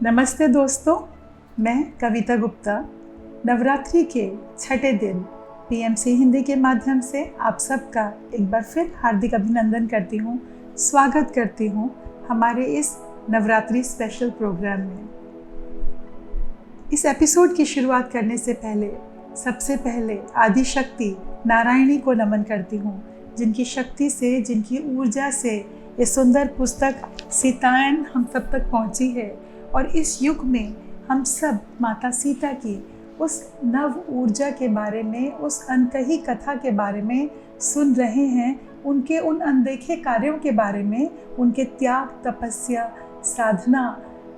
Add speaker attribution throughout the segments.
Speaker 1: नमस्ते दोस्तों, मैं कविता गुप्ता नवरात्रि के छठे दिन पीएमसी हिंदी के माध्यम से आप सबका एक बार फिर हार्दिक अभिनंदन करती हूँ, स्वागत करती हूँ हमारे इस नवरात्रि स्पेशल प्रोग्राम में। इस एपिसोड की शुरुआत करने से पहले सबसे पहले आदिशक्ति नारायणी को नमन करती हूँ, जिनकी शक्ति से, जिनकी ऊर्जा से ये सुंदर पुस्तक सीतायन हम सब तक पहुँची है। और इस युग में हम सब माता सीता की उस नव ऊर्जा के बारे में, उस अनकही कथा के बारे में सुन रहे हैं, उनके उन अनदेखे कार्यों के बारे में, उनके त्याग, तपस्या, साधना,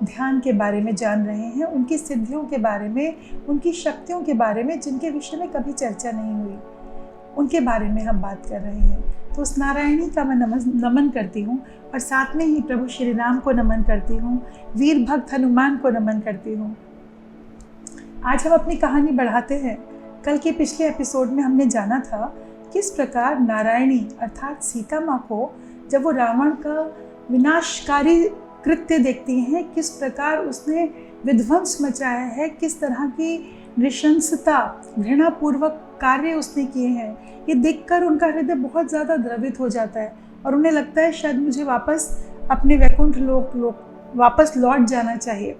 Speaker 1: ध्यान के बारे में जान रहे हैं, उनकी सिद्धियों के बारे में, उनकी शक्तियों के बारे में जिनके विषय में कभी चर्चा नहीं हुई, उनके बारे में हम बात कर रहे हैं। तो उस नारायणी का मैं नमन करती हूँ और साथ में ही प्रभु श्री राम को नमन करती हूँ, वीर भक्त हनुमान को नमन करती हूँ। आज हम अपनी कहानी बढ़ाते हैं। कल के पिछले एपिसोड में हमने जाना था किस प्रकार नारायणी अर्थात सीता माँ को जब वो रावण का विनाशकारी कृत्य देखती हैं, किस प्रकार उसने विध्वंस मचाया है, किस तरह की नृशंसता, घृणापूर्वक कार्य उसने किए हैं, ये देखकर उनका हृदय बहुत ज़्यादा द्रवित हो जाता है और उन्हें लगता है शायद मुझे वापस अपने वैकुंठ लोक वापस लौट जाना चाहिए।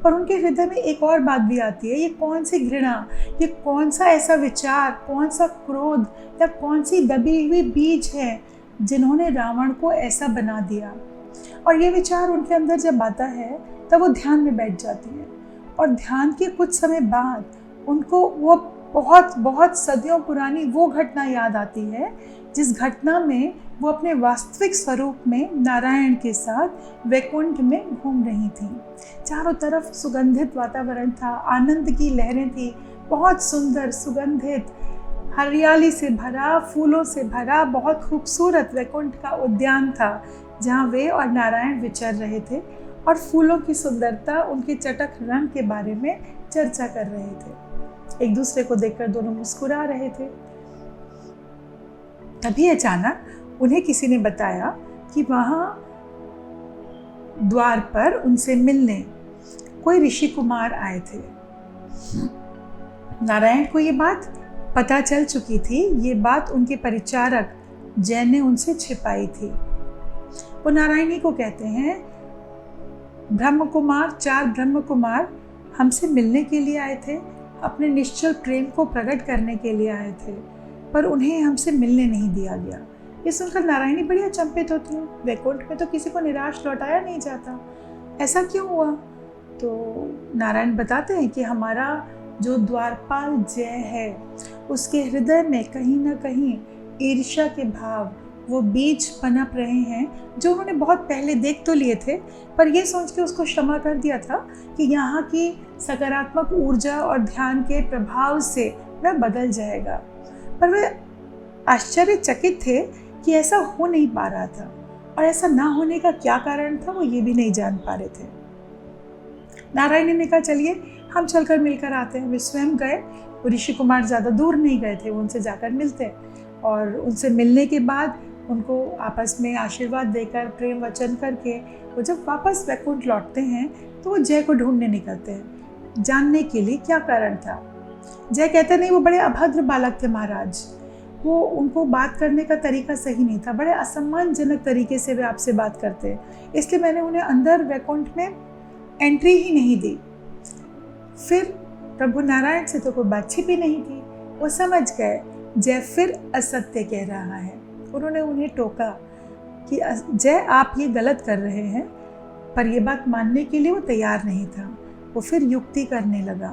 Speaker 1: पर उनके हृदय में एक और बात भी आती है, ये कौन सी घृणा, ये कौन सा ऐसा विचार, कौन सा क्रोध या कौन सी दबी हुई बीज है जिन्होंने रावण को ऐसा बना दिया। और ये विचार उनके अंदर जब आता है तब वो ध्यान में बैठ जाती है और ध्यान के कुछ समय बाद उनको वो बहुत सदियों पुरानी वो घटना याद आती है जिस घटना में वो अपने वास्तविक स्वरूप में नारायण के साथ वैकुंठ में घूम रही थी। चारों तरफ सुगंधित वातावरण था, आनंद की लहरें थी, बहुत सुंदर सुगंधित, हरियाली से भरा, फूलों से भरा, बहुत खूबसूरत वैकुंठ का उद्यान था जहाँ वे और नारायण विचर रहे थे और फूलों की सुंदरता, उनके चटक रंग के बारे में चर्चा कर रहे थे। एक दूसरे को देखकर दोनों मुस्कुरा रहे थे। तभी अचानक उन्हें किसी ने बताया कि वहाँ द्वार पर उनसे मिलने कोई ऋषि कुमार आए थे। नारायण को ये बात पता चल चुकी थी, ये बात उनके परिचारक जैन ने उनसे छिपाई थी। वो नारायणी को कहते हैं, चार ब्रह्म कुमार हमसे मिलने के लिए आए थे, अपने निश्चल प्रेम को प्रकट करने के लिए आए थे, पर उन्हें हमसे मिलने नहीं दिया गया। ये सुनकर नारायणी बड़ी अचंभित होती है। वैकुंठ में तो किसी को निराश लौटाया नहीं जाता, ऐसा क्यों हुआ? तो नारायण बताते हैं कि हमारा जो द्वारपाल जय है उसके हृदय में कहीं ना कहीं ईर्ष्या के भाव, वो बीज पनप रहे हैं जो उन्होंने बहुत पहले देख तो लिए थे, पर ये सोच के उसको क्षमा कर दिया था कि यहाँ की सकारात्मक ऊर्जा और ध्यान के प्रभाव से वह बदल जाएगा। पर वे आश्चर्यचकित थे कि ऐसा हो नहीं पा रहा था और ऐसा ना होने का क्या कारण था वो ये भी नहीं जान पा रहे थे। नारायणी ने कहा, चलिए हम चलकर मिलकर आते हैं। वे स्वयं गए। वो ऋषि कुमार ज़्यादा दूर नहीं गए थे, वो उनसे जाकर मिलते और उनसे मिलने के बाद उनको आपस में आशीर्वाद देकर, प्रेम वचन करके वो जब वापस वैकुंठ लौटते हैं तो वो जय को ढूंढने निकलते हैं, जानने के लिए क्या कारण था। जय कहते नहीं, वो बड़े अभद्र बालक थे महाराज, वो उनको बात करने का तरीका सही नहीं था, बड़े असम्मानजनक तरीके से वे आपसे बात करते हैं, इसलिए मैंने उन्हें अंदर वैकुंठ में एंट्री ही नहीं दी। फिर प्रभु नारायण से तो कोई बात छिपी नहीं थी, वो समझ गए जय फिर असत्य कह रहा है। उन्होंने उन्हें टोका कि जय आप ये गलत कर रहे हैं, पर ये बात मानने के लिए वो तैयार नहीं था। वो फिर युक्ति करने लगा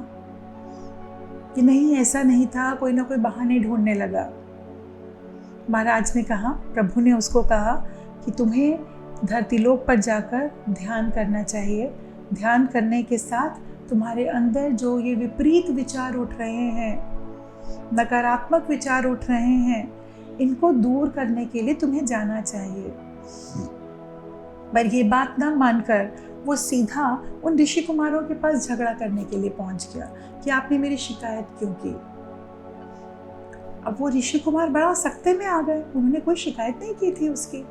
Speaker 1: कि नहीं ऐसा नहीं था, कोई ना कोई बहाने ढूंढने लगा। महाराज ने कहा, प्रभु ने उसको कहा कि तुम्हें धरतीलोक पर जाकर ध्यान करना चाहिए। ध्यान करने के साथ तुम्हारे अंदर जो ये विपरीत विचार उठ रहे हैं, नकारात्मक विचार उठ रहे हैं, इनको दूर करने के लिए तुम्हें जाना चाहिए। पर ये बात ना मानकर वो सीधा उन ऋषि कुमारों के पास झगड़ा करने के लिए पहुंच गया कि आपने मेरी शिकायत क्यों की। अब वो ऋषि कुमार बड़ा सख्ते में आ गए, उन्होंने कोई शिकायत नहीं की थी उसकी,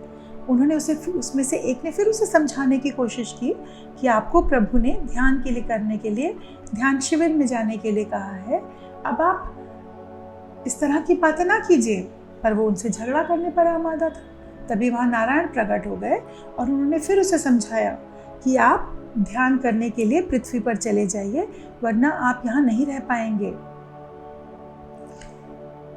Speaker 1: उन्होंने उसमें से एक ने फिर उसे समझाने की कोशिश की कि आपको प्रभु ने ध्यान के लिए करने के लिए ध्यान शिविर में जाने के लिए कहा है, अब आप इस तरह की बातें ना कीजिए। पर वो उनसे झगड़ा करने पर आमादा था। तभी वहाँ नारायण प्रकट हो गए और उन्होंने फिर उसे समझाया कि आप ध्यान करने के लिए पृथ्वी पर चले जाइए, वरना आप यहाँ नहीं रह पाएंगे।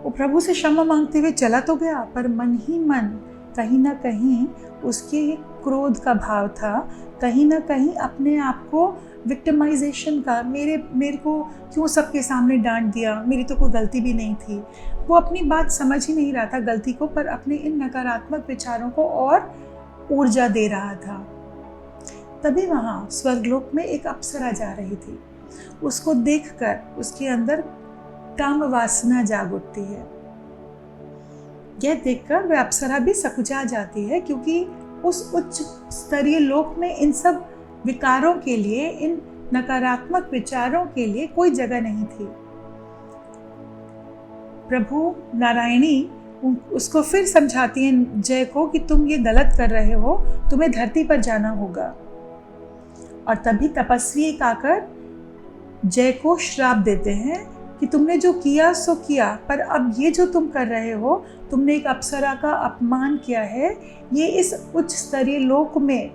Speaker 1: वो प्रभु से क्षमा मांगते हुए चला तो गया, पर मन ही मन कहीं ना कहीं उसके क्रोध का भाव था, कहीं ना कहीं अपने आप को विक्टिमाइजेशन का, मेरे को क्यों सबके सामने डांट दिया, मेरी तो कोई गलती भी नहीं थी। वो अपनी बात समझ ही नहीं रहा था गलती को, पर अपने इन नकारात्मक विचारों को और ऊर्जा दे रहा था। तभी वहाँ स्वर्गलोक में एक अप्सरा जा रही थी। उसको देखकर उसके अंदर काम वासना जाग उठती है। यह देखकर वह अप्सरा भी सकुचा जाती है, क्योंकि उस उच्च स्तरीय लोक में इन सब विकारों के लिए, इन नकारात्मक विचारों के लिए कोई जगह नहीं थी। प्रभु नारायणी उसको फिर समझाती हैं जय को कि तुम ये गलत कर रहे हो, तुम्हें धरती पर जाना होगा। और तभी तपस्वी एक आकर जय को श्राप देते हैं कि तुमने जो किया सो किया, पर अब ये जो तुम कर रहे हो, तुमने एक अप्सरा का अपमान किया है। ये इस उच्च स्तरीय लोक में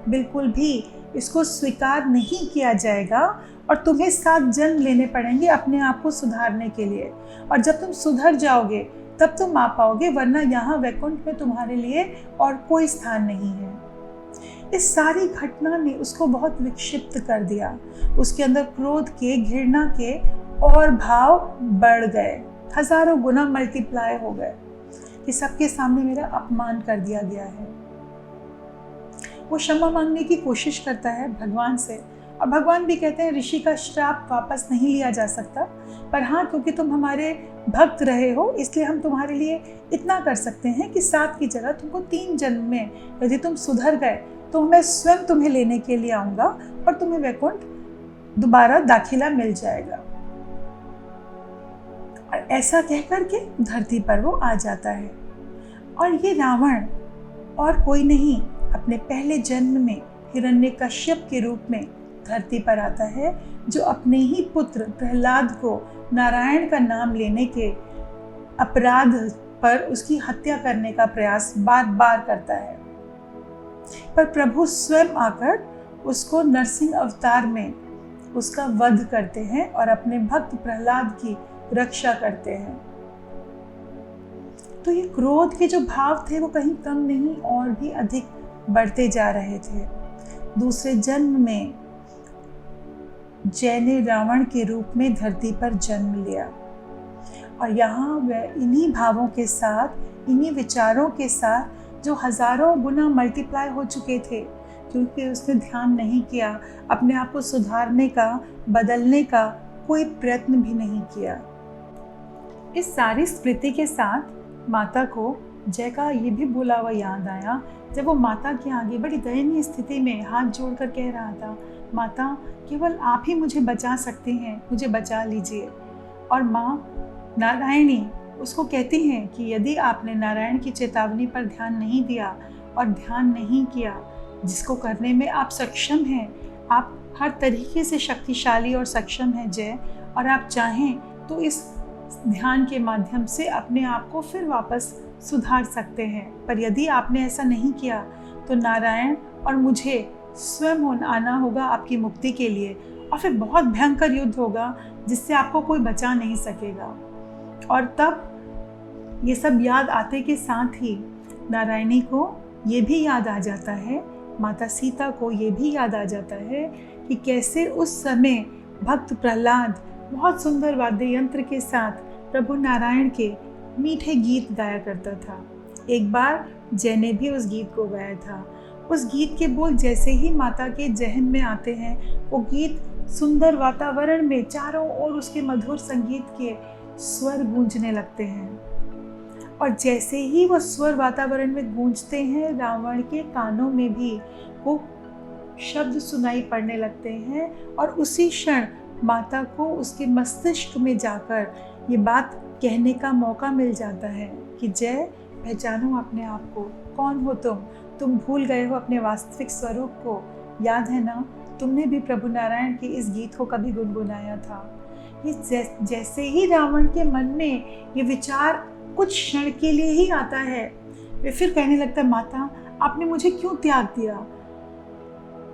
Speaker 1: बिल्कुल भी इसको स्वीकार नहीं किया जाएगा और तुम्हें 7 जन्म लेने पड़ेंगे अपने आप को सुधारने के लिए। और जब तुम सुधर जाओगे तब तुम आ पाओगे, वरना यहाँ वैकुंठ में तुम्हारे लिए और कोई स्थान नहीं है। इस सारी घटना ने उसको बहुत विक्षिप्त कर दिया। उसके अंदर क्रोध के, घृणा के और भाव बढ़ गए, हजारों गुना मल्टीप्लाई हो गए कि सबके सामने मेरा अपमान कर दिया गया है। वो क्षमा मांगने की कोशिश करता है भगवान से, और भगवान भी कहते हैं ऋषि का श्राप वापस नहीं लिया जा सकता, पर हाँ, क्योंकि तुम हमारे भक्त रहे हो इसलिए हम तुम्हारे लिए इतना कर सकते हैं कि 7 की जगह तुमको 3 जन्म में यदि तुम सुधर गए तो मैं स्वयं तुम्हें लेने के लिए आऊँगा और तुम्हें वैकुंठ दोबारा दाखिला मिल जाएगा। और ऐसा कह करके धरती पर वो आ जाता है। और ये रावण और कोई नहीं, अपने पहले जन्म में हिरण्यकश्यप के रूप में धरती पर आता है, जो अपने ही पुत्र प्रहलाद को नारायण का नाम लेने के अपराध पर उसकी हत्या करने का प्रयास बार बार करता है। पर प्रभु स्वयं आकर उसको नरसिंह अवतार में उसका वध करते हैं और अपने भक्त प्रहलाद की रक्षा करते हैं। तो ये क्रोध के जो भाव थे वो कहीं कम नहीं और भी अधिक बढ़ते जा रहे थे। दूसरे जन्म में जय ने रावण के रूप में धरती पर जन्म लिया और यहाँ वह इन्हीं भावों के साथ, इन्हीं विचारों के साथ जो हजारों गुना मल्टीप्लाई हो चुके थे, क्योंकि उसने ध्यान नहीं किया, अपने आप को सुधारने का, बदलने का कोई प्रयत्न भी नहीं किया। इस सारी स्मृति के साथ माता को जय का ये भी बोला हुआ याद आया, जब वो माता के आगे बड़ी दयनीय स्थिति में हाथ जोड़कर कह रहा था, माता केवल आप ही मुझे बचा सकते हैं, मुझे बचा लीजिए। और माँ नारायणी उसको कहती हैं कि यदि आपने नारायण की चेतावनी पर ध्यान नहीं दिया और ध्यान नहीं किया, जिसको करने में आप सक्षम हैं, आप हर तरीके से शक्तिशाली और सक्षम हैं जय, और आप चाहें तो इस ध्यान के माध्यम से अपने आप को फिर वापस सुधार सकते हैं। पर यदि आपने ऐसा नहीं किया तो नारायण और मुझे स्वयं आना होगा आपकी मुक्ति के लिए, और फिर बहुत भयंकर युद्ध होगा जिससे आपको कोई बचा नहीं सकेगा। और तब ये सब याद आते के साथ ही नारायणी को ये भी याद आ जाता है, माता सीता को ये भी याद आ जाता है कि कैसे उस समय भक्त प्रहलाद बहुत सुंदर वाद्य यंत्र के साथ प्रभु नारायण के मीठे गीत गाया करता था। एक बार जय ने भी उस गीत को गाया था। उस गीत के बोल जैसे ही माता के जहन में आते हैं, वो गीत सुंदर वातावरण में चारों ओर उसके मधुर संगीत के स्वर गूंजने लगते हैं। और जैसे ही वो स्वर वातावरण में गूंजते हैं, रावण के कानों में भी वो शब्द सुनाई पड़ने लगते हैं, और उसी क्षण माता को उसके मस्तिष्क में जाकर ये बात कहने का मौका मिल जाता है कि जय, पहचानो अपने आप को, कौन हो तुम भूल गए हो अपने वास्तविक स्वरूप को। याद है ना, तुमने भी प्रभु नारायण के इस गीत को कभी गुनगुनाया था। ये जैसे ही रावण के मन में ये विचार कुछ क्षण के लिए ही आता है, वे फिर कहने लगता है, माता आपने मुझे क्यों त्याग दिया।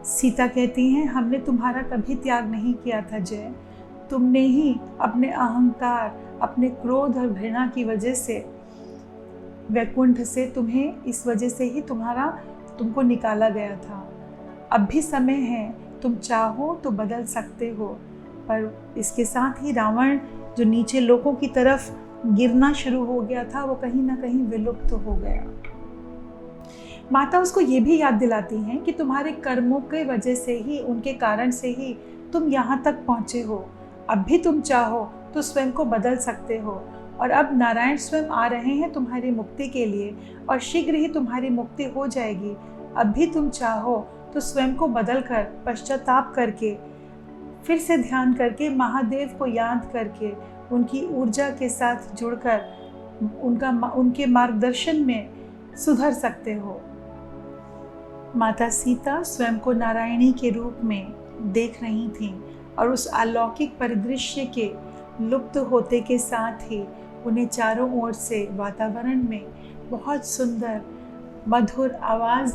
Speaker 1: सीता कहती हैं, हमने तुम्हारा कभी त्याग नहीं किया था जय, तुमने ही अपने अहंकार, अपने क्रोध और घृणा की वजह से वैकुंठ से, तुम्हें इस वजह से ही तुमको निकाला गया था। अब भी समय है, तुम चाहो तो बदल सकते हो। पर इसके साथ ही रावण जो नीचे लोगों की तरफ गिरना शुरू हो गया था, वो कहीं ना कहीं विलुप्त हो गया। माता उसको ये भी याद दिलाती हैं कि तुम्हारे कर्मों के वजह से ही, उनके कारण से ही तुम यहाँ तक पहुँचे हो। अब भी तुम चाहो तो स्वयं को बदल सकते हो, और अब नारायण स्वयं आ रहे हैं तुम्हारी मुक्ति के लिए, और शीघ्र ही तुम्हारी मुक्ति हो जाएगी। अब भी तुम चाहो तो स्वयं को बदल कर, पश्चाताप करके, फिर से ध्यान करके, महादेव को याद करके, उनकी ऊर्जा के साथ जुड़कर उनके मार्गदर्शन में सुधर सकते हो। माता सीता स्वयं को नारायणी के रूप में देख रही थीं, और उस अलौकिक परिदृश्य के लुप्त होते के साथ ही उन्हें चारों ओर से वातावरण में बहुत सुंदर मधुर आवाज़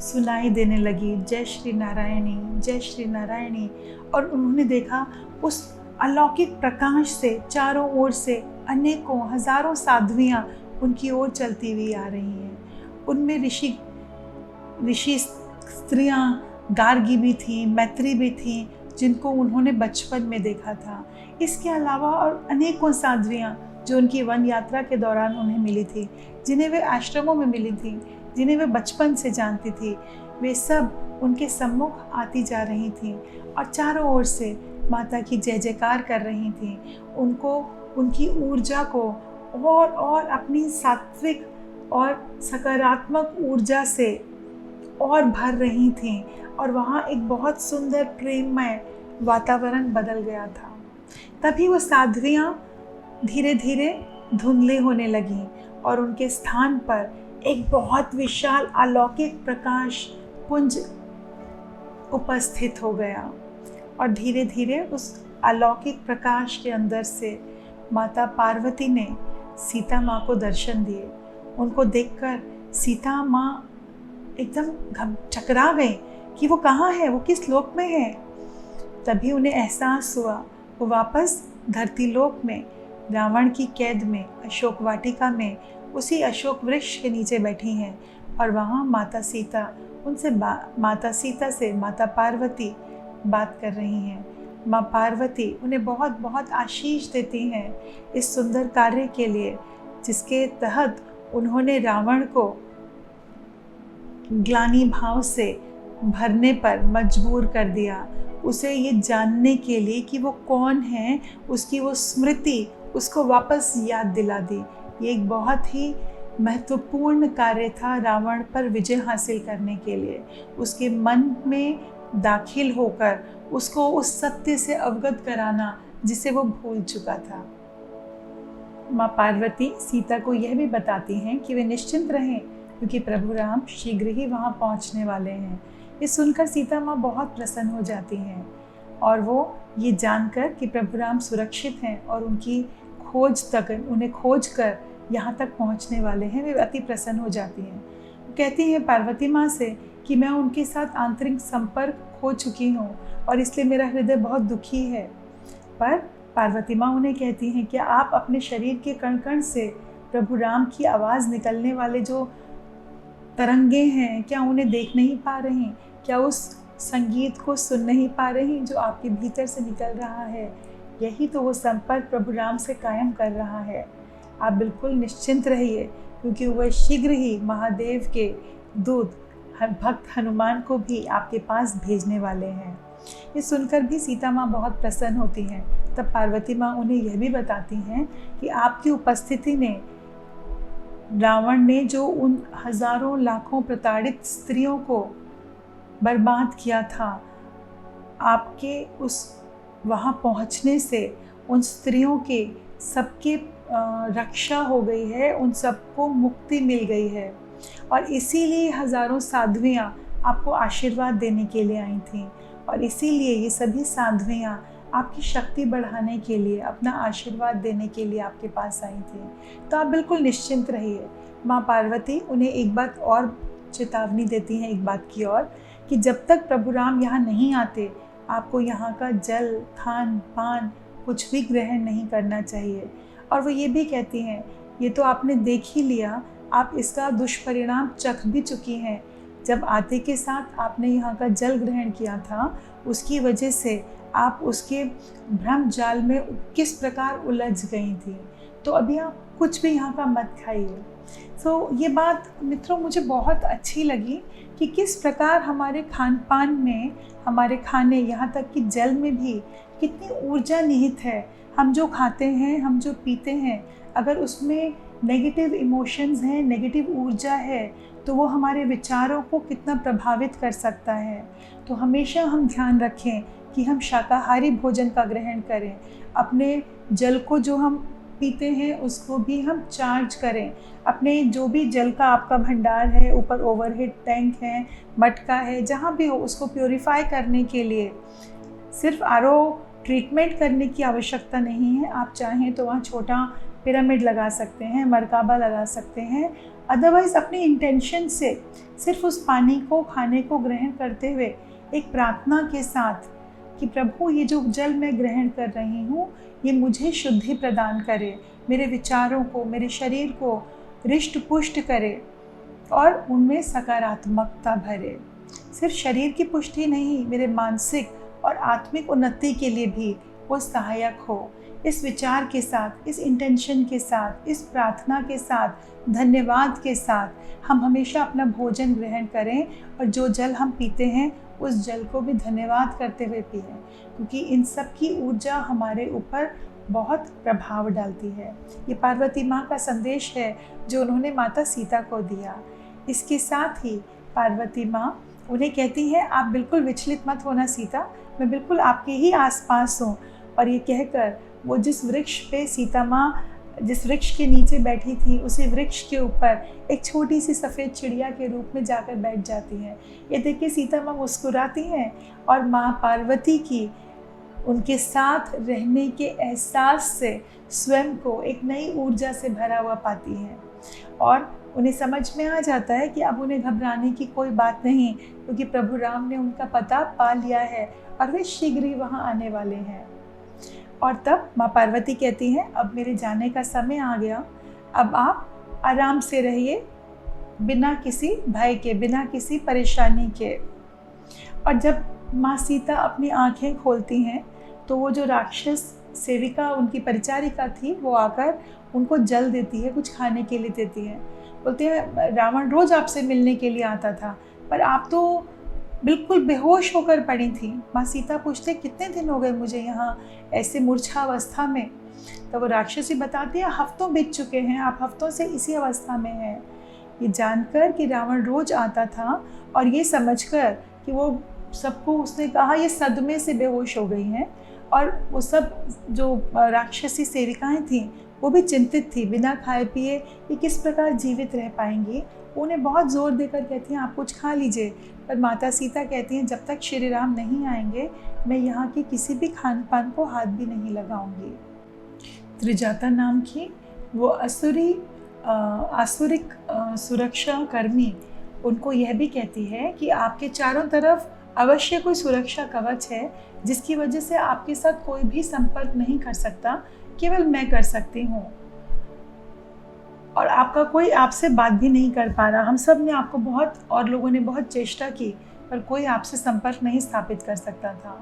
Speaker 1: सुनाई देने लगी, जय श्री नारायणी, जय श्री नारायणी। और उन्होंने देखा उस अलौकिक प्रकाश से चारों ओर से अनेकों हजारों साध्वियाँ उनकी ओर चलती हुई आ रही हैं। उनमें ऋषि स्त्रियाँ, गार्गी भी थीं, मैत्री भी थीं, जिनको उन्होंने बचपन में देखा था। इसके अलावा और अनेकों साध्वियाँ जो उनकी वन यात्रा के दौरान उन्हें मिली थी, जिन्हें वे आश्रमों में मिली थी, जिन्हें वे बचपन से जानती थी, वे सब उनके सम्मुख आती जा रही थीं और चारों ओर से माता की जय जयकार कर रही थीं। उनको, उनकी ऊर्जा को और अपनी सात्विक और सकारात्मक ऊर्जा से और भर रही थीं, और वहाँ एक बहुत सुंदर प्रेममय वातावरण बदल गया था। तभी वो साध्वियाँ धीरे धीरे धुंधली होने लगीं, और उनके स्थान पर एक बहुत विशाल अलौकिक प्रकाश पुंज उपस्थित हो गया। और धीरे धीरे उस अलौकिक प्रकाश के अंदर से माता पार्वती ने सीता माँ को दर्शन दिए। उनको देखकर सीता माँ एकदम चकरा गई कि वो कहाँ है, वो किस लोक में है। तभी उन्हें एहसास हुआ वो वापस धरती लोक में, रावण की कैद में, अशोक वाटिका में, उसी अशोक वृक्ष के नीचे बैठी हैं। और वहाँ माता सीता से माता पार्वती बात कर रही हैं। माँ पार्वती उन्हें बहुत बहुत आशीष देती हैं इस सुंदर कार्य के लिए, जिसके तहत उन्होंने रावण को ग्लानि भाव से भरने पर मजबूर कर दिया, उसे ये जानने के लिए कि वो कौन है, उसकी वो स्मृति उसको वापस याद दिला दी। ये एक बहुत ही महत्वपूर्ण कार्य था रावण पर विजय हासिल करने के लिए। उसके मन में दाखिल होकर उसको उस सत्य से अवगत कराना जिसे वो भूल चुका था। माँ पार्वती सीता को यह भी बताती हैं कि वे निश्चिंत रहें, क्योंकि प्रभु राम शीघ्र ही वहाँ पहुँचने वाले हैं। ये सुनकर सीता माँ बहुत प्रसन्न हो जाती हैं, और वो ये जानकर कि प्रभु राम सुरक्षित हैं और उनकी खोज तक, उन्हें खोज कर यहाँ तक पहुँचने वाले हैं, वे अति प्रसन्न हो जाती हैं। कहती हैं पार्वती माँ से कि मैं उनके साथ आंतरिक संपर्क खो चुकी हूँ और इसलिए मेरा हृदय बहुत दुखी है। पर पार्वती माँ उन्हें कहती हैं कि आप अपने शरीर के कण कण से प्रभु राम की आवाज़ निकलने वाले जो तरंगे हैं, क्या उन्हें देख नहीं पा रही? क्या उस संगीत को सुन नहीं पा रही जो आपके भीतर से निकल रहा है? यही तो वो संपर्क प्रभु राम से कायम कर रहा है। आप बिल्कुल निश्चिंत रहिए, क्योंकि वह शीघ्र ही महादेव के दूत भक्त हनुमान को भी आपके पास भेजने वाले हैं। ये सुनकर भी सीता माँ बहुत प्रसन्न होती हैं। तब पार्वती माँ उन्हें यह भी बताती हैं कि आपकी उपस्थिति ने, रावण ने जो उन हजारों लाखों प्रताड़ित स्त्रियों को बर्बाद किया था, आपके उस वहाँ पहुँचने से उन स्त्रियों के सबके रक्षा हो गई है, उन सबको मुक्ति मिल गई है। और इसीलिए हज़ारों साध्वियाँ आपको आशीर्वाद देने के लिए आई थीं, और इसीलिए ये सभी साध्वियाँ आपकी शक्ति बढ़ाने के लिए, अपना आशीर्वाद देने के लिए आपके पास आई थी। तो आप बिल्कुल निश्चिंत रहिए। माँ पार्वती उन्हें एक बात और चेतावनी देती हैं, एक बात की और, कि जब तक प्रभु राम यहाँ नहीं आते आपको यहाँ का जल, खान पान कुछ भी ग्रहण नहीं करना चाहिए। और वो ये भी कहती हैं, ये तो आपने देख ही लिया, आप इसका दुष्परिणाम चख भी चुकी हैं। जब आते के साथ आपने यहाँ का जल ग्रहण किया था, उसकी वजह से आप उसके भ्रम जाल में किस प्रकार उलझ गई थी। तो अभी आप कुछ भी यहाँ का मत खाइए। तो ये बात मित्रों मुझे बहुत अच्छी लगी कि किस प्रकार हमारे खान पान में, हमारे खाने, यहाँ तक कि जल में भी कितनी ऊर्जा निहित है। हम जो खाते हैं, हम जो पीते हैं, अगर उसमें नेगेटिव इमोशंस हैं, नेगेटिव ऊर्जा है, तो वो हमारे विचारों को कितना प्रभावित कर सकता है। तो हमेशा हम ध्यान रखें कि हम शाकाहारी भोजन का ग्रहण करें। अपने जल को जो हम पीते हैं उसको भी हम चार्ज करें। अपने जो भी जल का आपका भंडार है, ऊपर ओवरहेड टैंक है, मटका है, जहाँ भी हो, उसको प्योरीफाई करने के लिए सिर्फ आरओ ट्रीटमेंट करने की आवश्यकता नहीं है। आप चाहें तो वहाँ छोटा पिरामिड लगा सकते हैं, मरकाबा लगा सकते हैं। अदरवाइज़ अपनी इंटेंशन से सिर्फ उस पानी को, खाने को ग्रहण करते हुए एक प्रार्थना के साथ कि प्रभु ये जो जल मैं ग्रहण कर रही हूँ ये मुझे शुद्धि प्रदान करे, मेरे विचारों को, मेरे शरीर को रिष्ट पुष्ट करे और उनमें सकारात्मकता भरे। सिर्फ शरीर की पुष्टि नहीं, मेरे मानसिक और आत्मिक उन्नति के लिए भी वो सहायक हो। इस विचार के साथ, इस इंटेंशन के साथ, इस प्रार्थना के साथ, धन्यवाद के साथ हम हमेशा अपना भोजन ग्रहण करें, और जो जल हम पीते हैं उस जल को भी धन्यवाद करते हुए पिएं, क्योंकि इन सब की ऊर्जा हमारे ऊपर बहुत प्रभाव डालती है। ये पार्वती माँ का संदेश है जो उन्होंने माता सीता को दिया। इसके साथ ही पार्वती माँ उन्हें कहती है, आप बिल्कुल विचलित मत होना सीता, मैं बिल्कुल आपके ही आसपास हूँ। और ये कहकर वो जिस वृक्ष पे सीता माँ जिस वृक्ष के नीचे बैठी थी, उसी वृक्ष के ऊपर एक छोटी सी सफ़ेद चिड़िया के रूप में जाकर बैठ जाती हैं। ये देख के सीता माँ मुस्कुराती हैं और माँ पार्वती की उनके साथ रहने के एहसास से स्वयं को एक नई ऊर्जा से भरा हुआ पाती हैं, और उन्हें समझ में आ जाता है कि अब उन्हें घबराने की कोई बात नहीं, क्योंकि प्रभु राम ने उनका पता पा लिया है और वे शीघ्र ही वहाँ आने वाले हैं। और तब माँ पार्वती कहती हैं, अब मेरे जाने का समय आ गया, अब आप आराम से रहिए, बिना किसी भय के, बिना किसी परेशानी के। और जब माँ सीता अपनी आंखें खोलती हैं तो वो जो राक्षस सेविका, उनकी परिचारिका थी, वो आकर उनको जल देती है, कुछ खाने के लिए देती है। बोलते हैं, रावण रोज़ आपसे मिलने के लिए आता था, पर आप तो बिल्कुल बेहोश होकर पड़ी थी। माँ सीता पूछते, कितने दिन हो गए मुझे यहाँ ऐसे मूर्छावस्था में? तो वो राक्षसी बताती है, हफ्तों बीत चुके हैं, आप हफ्तों से इसी अवस्था में हैं। ये जानकर कि रावण रोज आता था और ये समझकर कि वो सबको, उसने कहा, ये सदमे से बेहोश हो गई हैं, और वो सब जो राक्षसी सेविकाएं थीं वो भी चिंतित थी, बिना खाए पिए ये किस प्रकार जीवित रह पाएंगी। उन्हें बहुत ज़ोर देकर कहती हैं, आप कुछ खा लीजिए, पर माता सीता कहती हैं, जब तक श्री राम नहीं आएंगे मैं यहाँ के किसी भी खान पान को हाथ भी नहीं लगाऊंगी। त्रिजाता नाम की वो आसुरिक सुरक्षा कर्मी उनको यह भी कहती है कि आपके चारों तरफ अवश्य कोई सुरक्षा कवच है, जिसकी वजह से आपके साथ कोई भी संपर्क नहीं कर सकता, केवल मैं कर सकती हूँ, और आपका कोई आपसे बात भी नहीं कर पा रहा। हम सब ने आपको बहुत, और लोगों ने बहुत चेष्टा की, पर कोई आपसे संपर्क नहीं स्थापित कर सकता था।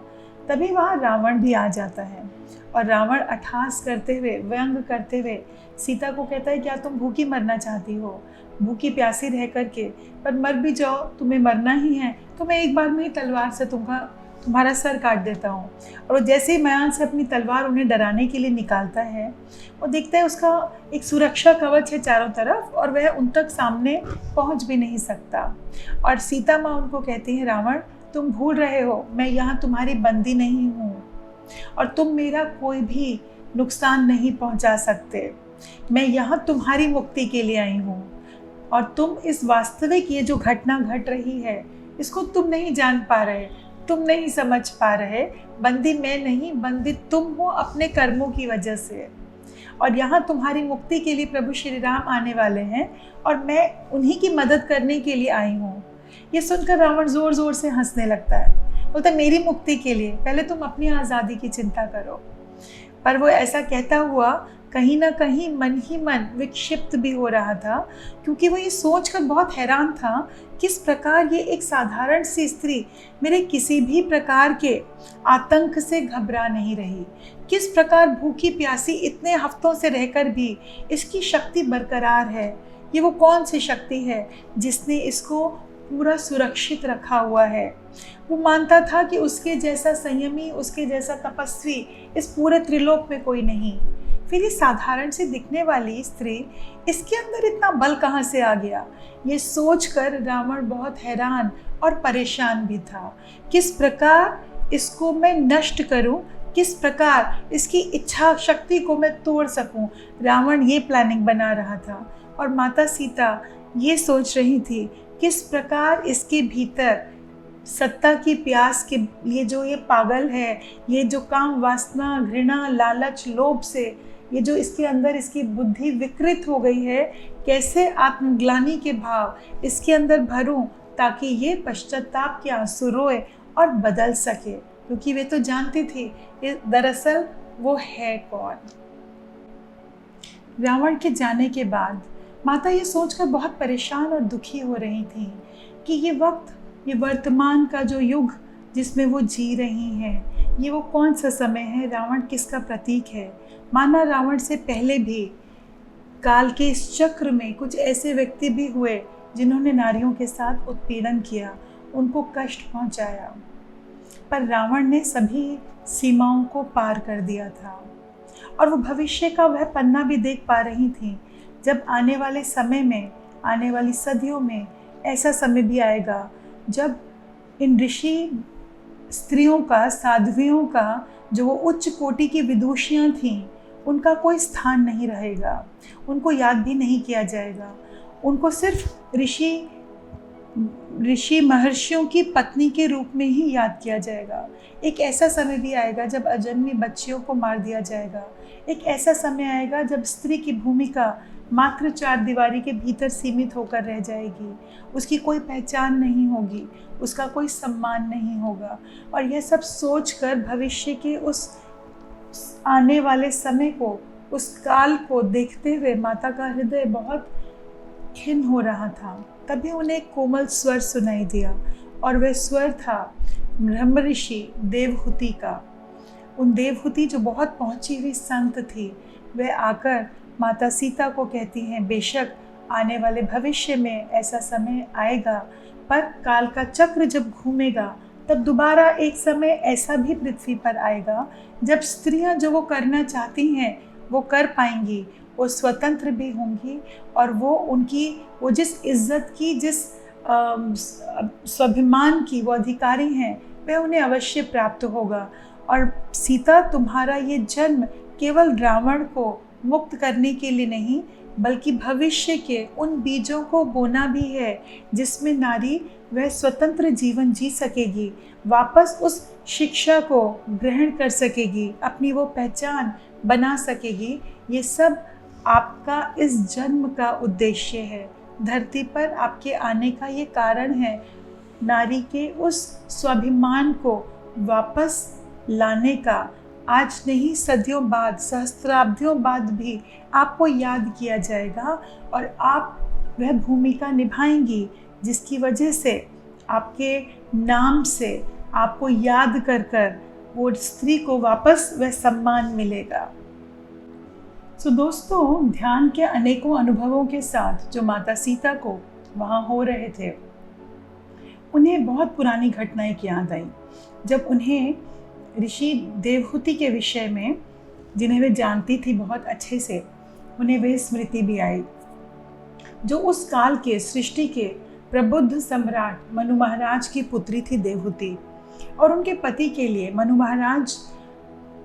Speaker 1: तभी वहाँ रावण भी आ जाता है, और रावण अट्टहास करते हुए, व्यंग करते हुए सीता को कहता है, क्या तुम भूखी मरना चाहती हो? भूखी प्यासी रह करके, पर मर भी जाओ, तुम्हें मरना ही है तो मैं एक बार में ही तलवार से तुम्हारा सर काट देता हूँ। और वो जैसे ही मयान से अपनी तलवार उन्हें डराने के लिए निकालता है, वो देखता है उसका एक सुरक्षा कवच है चारों तरफ, और वह उन तक सामने पहुँच भी नहीं सकता। और सीता माँ उनको कहती है, रावण तुम भूल रहे हो, मैं यहाँ तुम्हारी बंदी नहीं हूँ, और तुम मेरा कोई भी नुकसान नहीं पहुँचा सकते। मैं यहाँ तुम्हारी मुक्ति के लिए आई हूँ, और तुम इस वास्तविक ये जो घटना घट रही है इसको तुम नहीं जान पा रहे, तुम नहीं समझ पा रहे। बंदी मैं नहीं, बंदी तुम हो अपने कर्मों की वजह से। और यहाँ तुम्हारी मुक्ति के लिए प्रभु श्री राम आने वाले हैं और मैं उन्हीं की मदद करने के लिए आई हूँ। ये सुनकर रावण ज़ोर ज़ोर से हंसने लगता है, बोलता है मेरी मुक्ति के लिए पहले तुम अपनी आज़ादी की चिंता करो। पर वो ऐसा कहता हुआ कहीं ना कहीं मन ही मन विक्षिप्त भी हो रहा था, क्योंकि वो ये सोचकर बहुत हैरान था किस प्रकार ये एक साधारण सी स्त्री मेरे किसी भी प्रकार के आतंक से घबरा नहीं रही, किस प्रकार भूखी प्यासी इतने हफ्तों से रहकर भी इसकी शक्ति बरकरार है। ये वो कौन सी शक्ति है जिसने इसको पूरा सुरक्षित रखा हुआ है। वो मानता था कि उसके जैसा संयमी, उसके जैसा तपस्वी इस पूरे त्रिलोक में कोई नहीं। फिर ये साधारण सी दिखने वाली स्त्री, इसके अंदर इतना बल कहाँ से आ गया? ये सोचकर रावण बहुत हैरान और परेशान भी था। किस प्रकार इसको मैं नष्ट करूं, किस प्रकार इसकी इच्छा शक्ति को मैं तोड़ सकूं, रावण ये प्लानिंग बना रहा था। और माता सीता ये सोच रही थी किस प्रकार इसके भीतर सत्ता की प्यास के लिए जो ये पागल है, ये जो काम वासना, घृणा, लालच, लोभ से ये जो इसके अंदर इसकी बुद्धि विकृत हो गई है, कैसे आत्मग्लानि के भाव इसके अंदर भरूं ताकि ये पश्चाताप के आंसू रोए और बदल सके। क्योंकि वे तो जानती थी दरअसल वो है कौन। रावण के जाने के बाद माता ये सोचकर बहुत परेशान और दुखी हो रही थी कि ये वक्त, ये वर्तमान का जो युग जिसमें वो जी रही हैं, ये वो कौन सा समय है, रावण किसका प्रतीक है। माना रावण से पहले भी काल के इस चक्र में कुछ ऐसे व्यक्ति भी हुए जिन्होंने नारियों के साथ उत्पीड़न किया, उनको कष्ट पहुंचाया, पर रावण ने सभी सीमाओं को पार कर दिया था। और वो भविष्य का वह पन्ना भी देख पा रही थी जब आने वाले समय में, आने वाली सदियों में ऐसा समय भी आएगा जब इन ऋषि स्त्रियों का, साध्वियों का, जो वो उच्च कोटि की विदुषियाँ थीं, उनका कोई स्थान नहीं रहेगा, उनको याद भी नहीं किया जाएगा। उनको सिर्फ ऋषि महर्षियों की पत्नी के रूप में ही याद किया जाएगा। एक ऐसा समय भी आएगा जब अजन्मी बच्चियों को मार दिया जाएगा। एक ऐसा समय आएगा जब स्त्री की भूमिका मात्र 4 दीवारी के भीतर सीमित होकर रह जाएगी, उसकी कोई पहचान नहीं होगी, उसका कोई सम्मान नहीं होगा। और यह सब सोचकर भविष्य के उस आने वाले समय को, उस काल को देखते हुए माता का हृदय बहुत खिन्न हो रहा था। तभी उन्हें एक कोमल स्वर सुनाई दिया और वह स्वर था ब्रह्म ऋषि देवहूति का। उन देवहूति जो बहुत पहुंची हुई संत थी, वह आकर माता सीता को कहती हैं, बेशक आने वाले भविष्य में ऐसा समय आएगा, पर काल का चक्र जब घूमेगा तब दोबारा एक समय ऐसा भी पृथ्वी पर आएगा जब स्त्रियां जो वो करना चाहती हैं वो कर पाएंगी, वो स्वतंत्र भी होंगी और वो जिस इज्जत की, जिस स्वाभिमान की वो अधिकारी हैं, वह उन्हें अवश्य प्राप्त होगा। और सीता, तुम्हारा ये जन्म केवल रावण को मुक्त करने के लिए नहीं, बल्कि भविष्य के उन बीजों को बोना भी है जिसमें नारी वह स्वतंत्र जीवन जी सकेगी, वापस उस शिक्षा को ग्रहण कर सकेगी, अपनी वो पहचान बना सकेगी। ये सब आपका इस जन्म का उद्देश्य है, धरती पर आपके आने का ये कारण है, नारी के उस स्वाभिमान को वापस लाने का। आज नहीं, सदियों बाद, सहस्त्राब्दियों बाद भी आपको याद किया जाएगा और आप वह भूमिका निभाएंगी जिसकी वजह से आपके नाम से आपको याद कर कर वो स्त्री को वापस वह सम्मान मिलेगा। तो दोस्तों, ध्यान के अनेकों अनुभवों के साथ जो माता सीता को वहाँ हो रहे थे, उन्हें बहुत पुरानी घटनाएं याद आई। जब उन्हें ऋषि देवहूति के विषय में, जिन्हें वे जानती थी बहुत अच्छे से, उन्हें वह स्मृति भी आई जो उस काल के सृष्टि के प्रबुद्ध सम्राट मनु महाराज की पुत्री थी देवहूति। और उनके पति के लिए मनु महाराज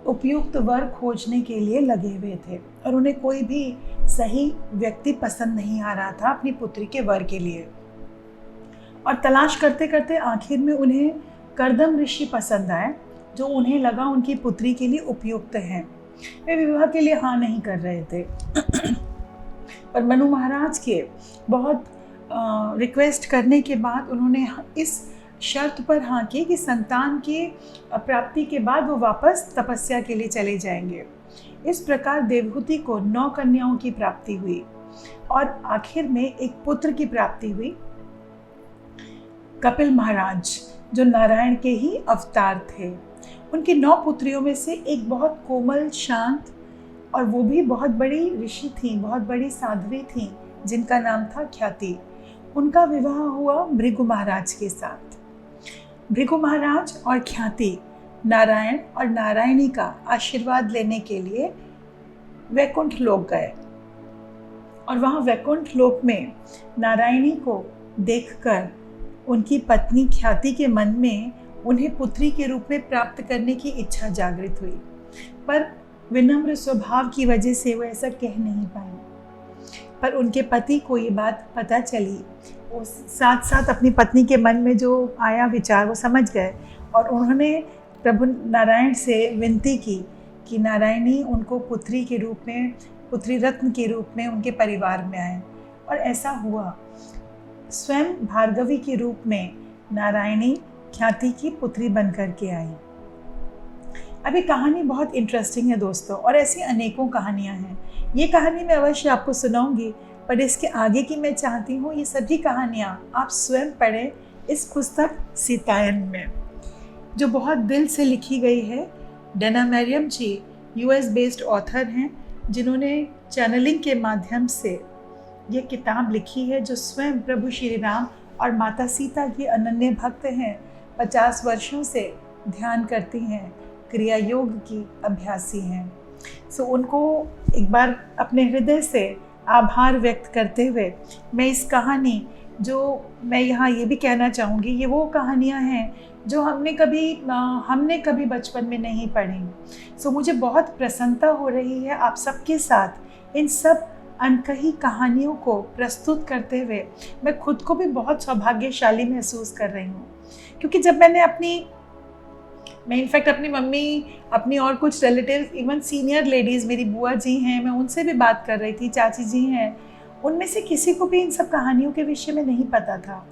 Speaker 1: उपयुक्त वर खोजने के लिए लगे हुए थे और उन्हें कोई भी सही व्यक्ति पसंद नहीं आ रहा था अपनी पुत्री के वर के लिए। और तलाश करते करते आखिर में उन्हें कर्दम ऋषि पसंद आए, जो उन्हें लगा उनकी पुत्री के लिए उपयुक्त हैं। वे विवाह के लिए हाँ नहीं कर रहे थे पर मनु महाराज के बहुत रिक्वेस्ट करने के बाद उन्होंने इस शर्त पर हाँ की कि संतान की प्राप्ति के बाद वो वापस तपस्या के लिए चले जाएंगे। इस प्रकार देवहूति को 9 कन्याओं की प्राप्ति हुई और आखिर में एक पुत्र की प्राप्ति हुई, कपिल महाराज, जो नारायण के ही अवतार थे। उनकी 9 पुत्रियों में से एक बहुत कोमल, शांत और वो भी बहुत बड़ी ऋषि थी, बहुत बड़ी साध्वी थी, जिनका नाम था ख्याति। उनका विवाह हुआ भृगु महाराज के साथ। भृगु महाराज और ख्याति नारायण और नारायणी का आशीर्वाद लेने के लिए वैकुंठ लोक गए और वहाँ वैकुंठ लोक में नारायणी को देखकर उनकी पत्नी ख्याति के मन में उन्हें पुत्री के रूप में प्राप्त करने की इच्छा जागृत हुई, पर विनम्र स्वभाव की वजह से वो ऐसा कह नहीं पाई। पर उनके पति को ये बात पता चली। वो साथ साथ अपनी पत्नी के मन में जो आया विचार वो समझ गए और उन्होंने प्रभु नारायण से विनती की कि नारायणी उनको पुत्री के रूप में, पुत्री रत्न के रूप में उनके परिवार में आए। और ऐसा हुआ। स्वयं भार्गवी के रूप में नारायणी ख्याति की पुत्री बनकर के आई। अभी कहानी बहुत इंटरेस्टिंग है दोस्तों, और ऐसी अनेकों कहानियां हैं। ये कहानी मैं अवश्य आपको सुनाऊंगी, पर इसके आगे की मैं चाहती हूँ ये सभी कहानियाँ आप स्वयं पढ़ें इस पुस्तक सीतायन में, जो बहुत दिल से लिखी गई है। डैना मैरियम जी US बेस्ड ऑथर हैं, जिन्होंने चैनलिंग के माध्यम से ये किताब लिखी है, जो स्वयं प्रभु श्री राम और माता सीता की अनन्य भक्त हैं। 50 वर्षों से ध्यान करती हैं, क्रिया योग की अभ्यासी हैं। सो उनको एक बार अपने हृदय से आभार व्यक्त करते हुए मैं इस कहानी, जो मैं यहाँ ये भी कहना चाहूँगी, ये वो कहानियाँ हैं जो हमने कभी बचपन में नहीं पढ़ी। सो मुझे बहुत प्रसन्नता हो रही है आप सबके साथ इन सब अनकही कहानियों को प्रस्तुत करते हुए। मैं खुद को भी बहुत सौभाग्यशाली महसूस कर रही हूँ, क्योंकि जब मैं इनफैक्ट अपनी मम्मी, अपनी और कुछ रिलेटिव्स, इवन सीनियर लेडीज़, मेरी बुआ जी हैं, मैं उनसे भी बात कर रही थी, चाची जी हैं, उनमें से किसी को भी इन सब कहानियों के विषय में नहीं पता था।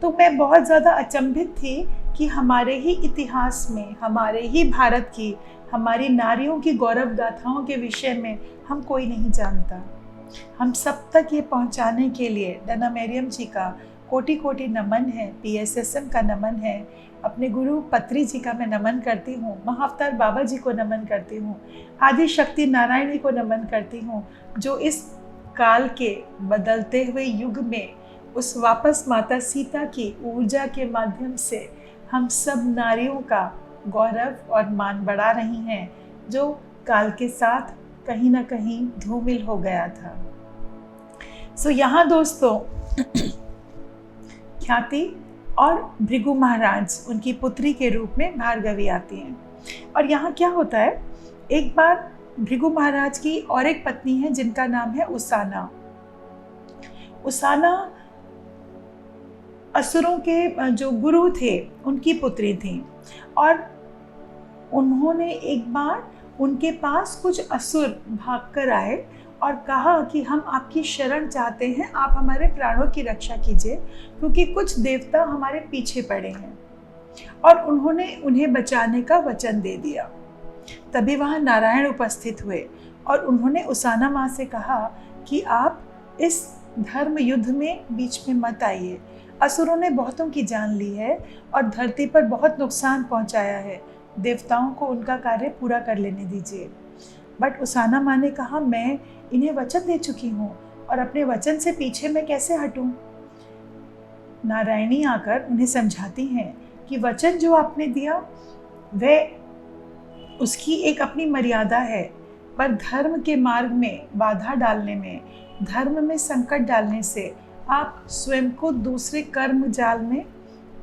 Speaker 1: तो मैं बहुत ज़्यादा अचंभित थी कि हमारे ही इतिहास में, हमारे ही भारत की, हमारी नारियों की गौरव गाथाओं के विषय में हम कोई नहीं जानता। हम सब तक ये पहुंचाने के लिए डैना मैरियम जी का कोटि कोटि नमन है, PSSM का नमन है, अपने गुरु पत्री जी का मैं नमन करती हूँ, महाअवतार बाबा जी को नमन करती हूँ, आदि शक्ति नारायणी को नमन करती हूँ, जो इस काल के बदलते हुए युग में उस वापस माता सीता की ऊर्जा के माध्यम से हम सब नारियों का गौरव और मान बढ़ा रही हैं, जो काल के साथ कहीं ना कहीं धूमिल हो गया था। सो यहाँ दोस्तों ख्याति और भृगु महाराज उनकी पुत्री के रूप में भार्गवी आती हैं। और यहाँ क्या होता है, एक बार भृगु महाराज की और एक पत्नी है जिनका नाम है उसाना। उसाना असुरों के जो गुरु थे उनकी पुत्री थी, और उन्होंने एक बार उनके पास कुछ असुर भागकर आए और कहा कि हम आपकी शरण चाहते हैं, आप हमारे प्राणों की रक्षा कीजिए, क्योंकि कुछ देवता हमारे पीछे पड़े हैं। और उन्होंने उन्हें बचाने का वचन दे दिया। तभी वहाँ नारायण उपस्थित हुए और उन्होंने उसाना माँ से कहा कि आप इस धर्म युद्ध में बीच में मत आइए। असुरों ने बहुतों की जान ली है और धरती पर बहुत नुकसान पहुँचाया है, देवताओं को उनका कार्य पूरा कर लेने दीजिए। बट उसाना माँ ने कहा, मैं इन्हें वचन दे चुकी हूँ और अपने वचन से पीछे मैं कैसे हटूँ। नारायणी आकर उन्हें समझाती हैं कि वचन जो आपने दिया वह उसकी एक अपनी मर्यादा है, पर धर्म के मार्ग में बाधा डालने में, धर्म में संकट डालने से आप स्वयं को दूसरे कर्म जाल में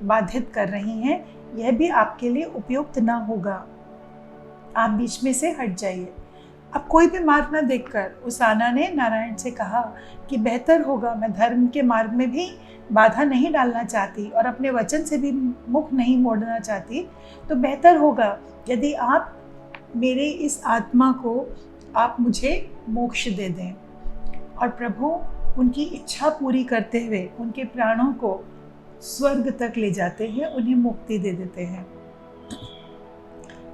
Speaker 1: बाधित कर रही हैं। यह भी आपके लिए उपयुक्त ना होगा, आप बीच में से हट जाइए। अब कोई भी मार्ग न देखकर उस आना ने नारायण से कहा कि बेहतर होगा, मैं धर्म के मार्ग में भी बाधा नहीं डालना चाहती और अपने वचन से भी मुख नहीं मोड़ना चाहती, तो बेहतर होगा यदि आप मेरे इस आत्मा को आप मुझे मोक्ष दे दें। और प्रभु उनकी इच्छा पूरी करते हुए उनके प्राणों को स्वर्ग तक ले जाते हैं, उन्हें मुक्ति दे देते हैं।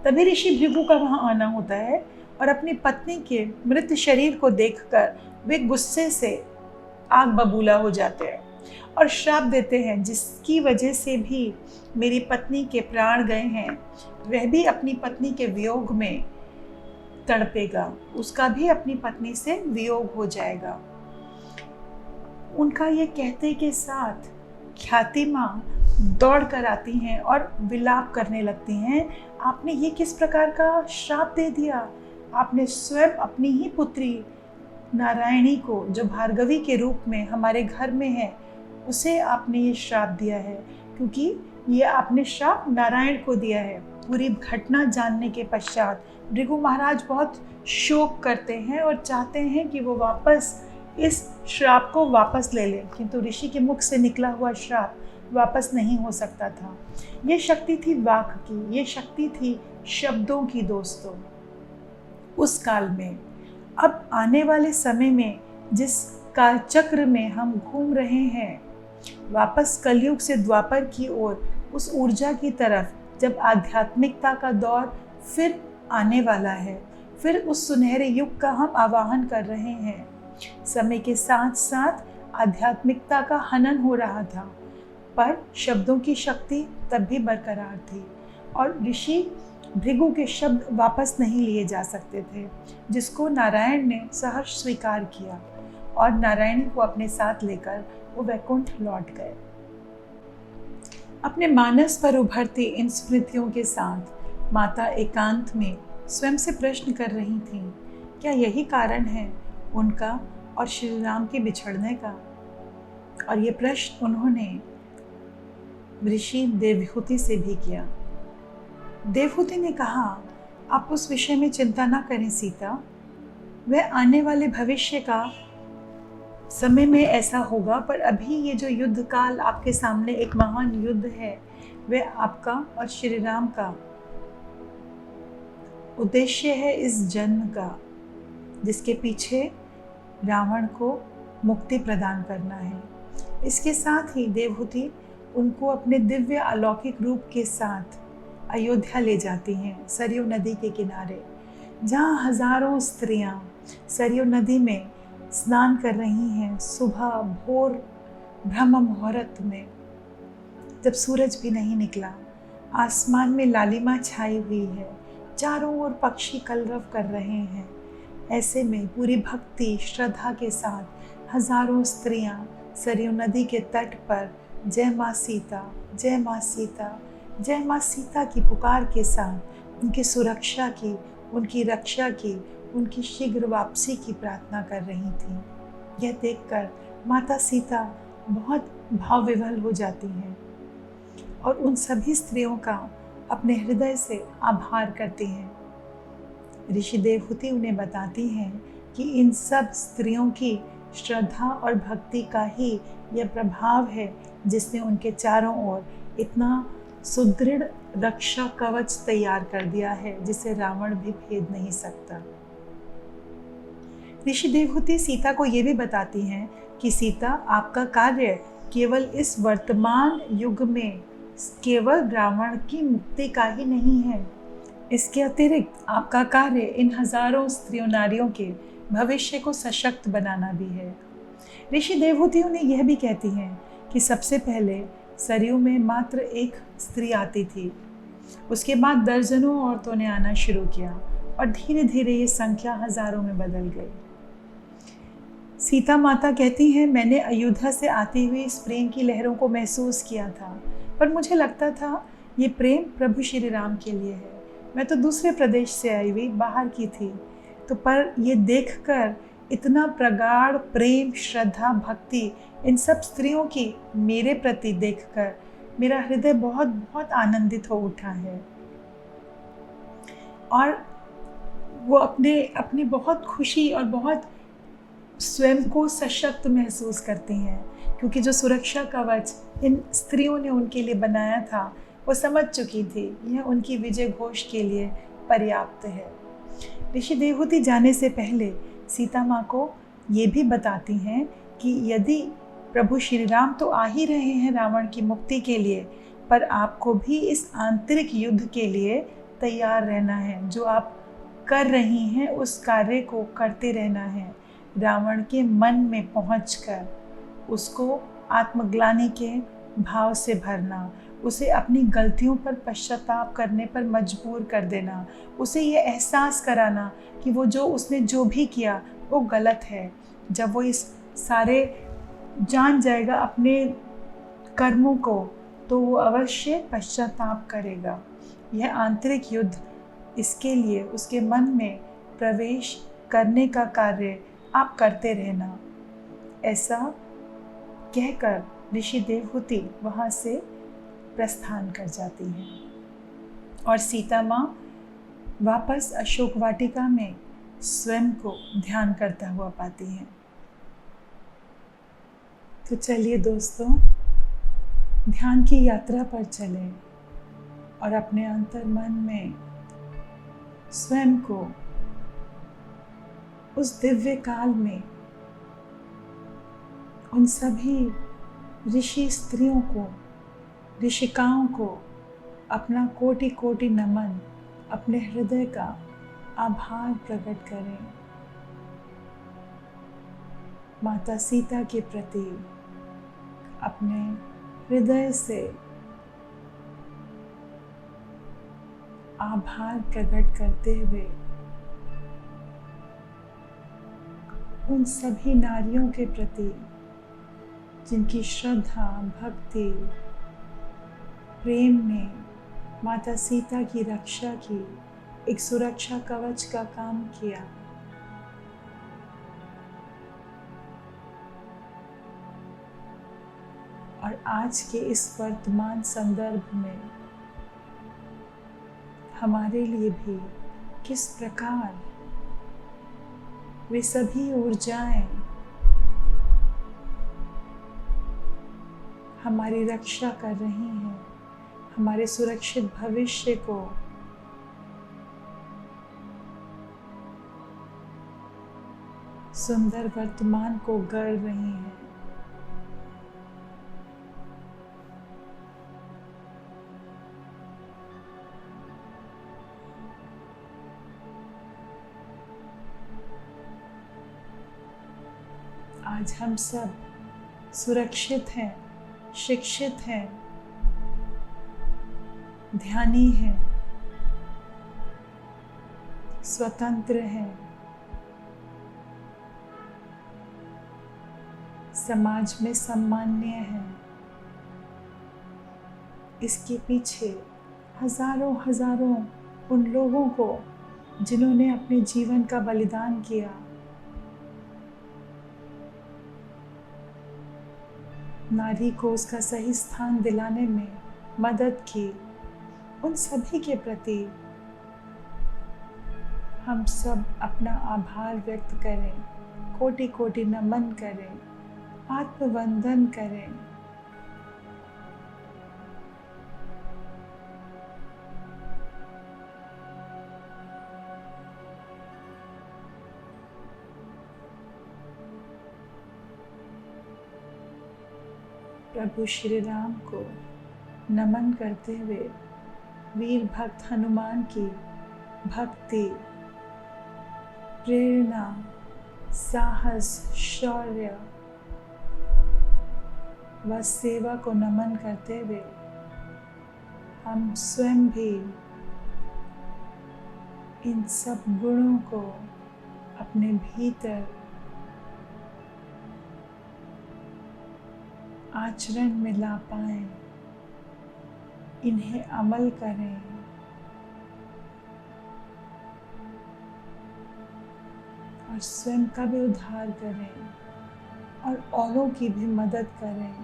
Speaker 1: तभी ऋषि भृगु का वहाँ आना होता है और अपनी पत्नी के मृत शरीर को देखकर वे गुस्से से आग बबूला हो जाते हैं और श्राप देते हैं, जिसकी वजह से भी मेरी पत्नी के प्राण गए हैं, वह भी अपनी पत्नी के वियोग में तड़पेगा, उसका भी अपनी पत्नी से वियोग हो जाएगा। उनका ये कहते के साथ ख्याति माँ दौड़ कर आती हैं और विलाप करने लगती हैं, आपने ये किस प्रकार का श्राप दे दिया? आपने स्वयं अपनी ही पुत्री नारायणी को, जो भार्गवी के रूप में हमारे घर में है, उसे आपने ये श्राप दिया है, क्योंकि ये आपने श्राप नारायण को दिया है। पूरी घटना जानने के पश्चात भृगु महाराज बहुत शोक करते हैं और चाहते हैं कि वो वापस इस श्राप को वापस ले लें, किंतु ऋषि के मुख से निकला हुआ श्राप वापस नहीं हो सकता था। ये शक्ति थी वाक की, ये शक्ति थी शब्दों की। दोस्तों, उस काल में, अब आने वाले समय में जिस काल चक्र में हम घूम रहे हैं, वापस कलयुग से द्वापर की ओर, उस ऊर्जा की तरफ, जब आध्यात्मिकता का दौर फिर आने वाला है, फिर उस सुनहरे युग का हम आवाहन कर रहे हैं। समय के साथ साथ आध्यात्मिकता का हनन हो रहा था, पर शब्दों की शक्ति तब भी बरकरार थी और ऋषि भृगु के शब्द वापस नहीं लिए जा सकते थे, जिसको नारायण ने सहर्ष स्वीकार किया और नारायणी को अपने साथ लेकर वो वैकुंठ लौट गए। अपने मानस पर उभरती इन स्मृतियों के साथ माता एकांत में स्वयं से प्रश्न कर रही थीं, क्या यही कारण है उनका और श्री राम के बिछड़ने का? और ये प्रश्न उन्होंने ऋषि देवहूति से भी किया। देवहूति ने कहा, आप उस विषय में चिंता न करें सीता, वह आने वाले भविष्य का समय में ऐसा होगा, पर अभी ये जो युद्ध काल आपके सामने एक महान युद्ध है, वह आपका और श्री राम का उद्देश्य है इस जन्म का, जिसके पीछे रावण को मुक्ति प्रदान करना है। इसके साथ ही देवहूति उनको अपने दिव्य अलौकिक रूप के साथ अयोध्या ले जाती हैं, सरयू नदी के किनारे, जहाँ हजारों स्त्रियाँ सरयू नदी में स्नान कर रही हैं। सुबह भोर ब्रह्म मुहूर्त में, जब सूरज भी नहीं निकला, आसमान में लालिमा छाई हुई है, चारों ओर पक्षी कलरव कर रहे हैं। ऐसे में पूरी भक्ति श्रद्धा के साथ हजारों स्त्रियाँ सरयू नदी के तट पर जय माँ सीता, जय माँ सीता, जय माँ सीता की पुकार के साथ उनकी सुरक्षा की, उनकी रक्षा की, उनकी शीघ्र वापसी की प्रार्थना कर रही थी। यह देखकर माता सीता बहुत भाव विह्वल हो जाती हैं और उन सभी स्त्रियों का अपने हृदय से आभार करती हैं। ऋषि देवहूति उन्हें बताती हैं कि इन सब स्त्रियों की श्रद्धा और भक्ति का ही यह प्रभाव है, जिसने उनके चारों ओर इतना सुदृढ़ रक्षा कवच तैयार कर दिया है, जिसे रावण भी भेद नहीं सकता। ऋषि देवहूति सीता को ये भी बताती हैं कि सीता, आपका कार्य केवल इस वर्तमान युग में केवल रावण की मुक्ति का ही नहीं है, इसके अतिरिक्त आपका कार्य इन हजारों स्त्रियों नारियों के भविष्य को सशक्त बनाना भी है। ऋषि देवहूति उन्हें यह भी कहती हैं कि सबसे पहले सरयू में मात्र एक स्त्री आती थी, उसके बाद दर्जनों औरतों ने आना शुरू किया और धीरे धीरे ये संख्या हजारों में बदल गई। सीता माता कहती हैं, मैंने अयोध्या से आती हुई इस प्रेम की लहरों को महसूस किया था, पर मुझे लगता था ये प्रेम प्रभु श्री राम के लिए है। मैं तो दूसरे प्रदेश से आई हुई, बाहर की थी, तो पर ये देखकर इतना प्रगाढ़ प्रेम, श्रद्धा, भक्ति इन सब स्त्रियों की मेरे प्रति देखकर मेरा हृदय बहुत बहुत आनंदित हो उठा है। और वो अपने अपने बहुत खुशी और बहुत स्वयं को सशक्त महसूस करती हैं, क्योंकि जो सुरक्षा कवच इन स्त्रियों ने उनके लिए बनाया था वो समझ चुकी थी यह उनकी विजय घोष के लिए पर्याप्त है। ऋषि देवहूति जाने से पहले सीता माँ को ये भी बताती हैं कि यदि प्रभु श्री राम तो आ ही रहे हैं रावण की मुक्ति के लिए, पर आपको भी इस आंतरिक युद्ध के लिए तैयार रहना है। जो आप कर रही हैं उस कार्य को करते रहना है, रावण के मन में पहुंचकर उसको आत्मग्लानि के भाव से भरना, उसे अपनी गलतियों पर पश्चाताप करने पर मजबूर कर देना, उसे ये एहसास कराना कि वो जो उसने जो भी किया वो गलत है। जब वो इस सारे जान जाएगा अपने कर्मों को, तो वो अवश्य पश्चाताप करेगा। यह आंतरिक युद्ध, इसके लिए उसके मन में प्रवेश करने का कार्य आप करते रहना। ऐसा कहकर ऋषि देवहूति वहाँ से प्रस्थान कर जाती हैं और सीता माँ वापस अशोक वाटिका में स्वयं को ध्यान करता हुआ पाती हैं। तो चलिए दोस्तों, ध्यान की यात्रा पर चलें और अपने अंतर मन में स्वयं को उस दिव्य काल में उन सभी ऋषि स्त्रियों को, ऋषिकाओं को अपना कोटि कोटि नमन, अपने हृदय का आभार प्रकट करें। माता सीता के प्रति अपने हृदय से आभार प्रकट करते हुए उन सभी नारियों के प्रति जिनकी श्रद्धा, भक्ति, प्रेम ने माता सीता की रक्षा की, एक सुरक्षा कवच का काम किया। और आज के इस वर्तमान संदर्भ में हमारे लिए भी किस प्रकार वे सभी ऊर्जाएं हमारी रक्षा कर रही हैं, हमारे सुरक्षित भविष्य को सुंदर वर्तमान को गढ़ रही हैं। आज हम सब सुरक्षित हैं, शिक्षित हैं, ध्यानी हैं, स्वतंत्र हैं, समाज में सम्मान्य हैं। इसके पीछे हजारों हजारों उन लोगों को जिन्होंने अपने जीवन का बलिदान किया, नारी को उसका सही स्थान दिलाने में मदद की, उन सभी के प्रति हम सब अपना आभार व्यक्त करें, कोटि कोटि नमन करें, आत्मवंदन करें। प्रभु श्री राम को नमन करते हुए वीर भक्त हनुमान की भक्ति, प्रेरणा, साहस, शौर्य व सेवा को नमन करते हुए हम स्वयं भी इन सब गुणों को अपने भीतर आचरण में ला पाएं, इन्हें अमल करें और स्वयं का भी उद्धार करें और औरों की भी मदद करें।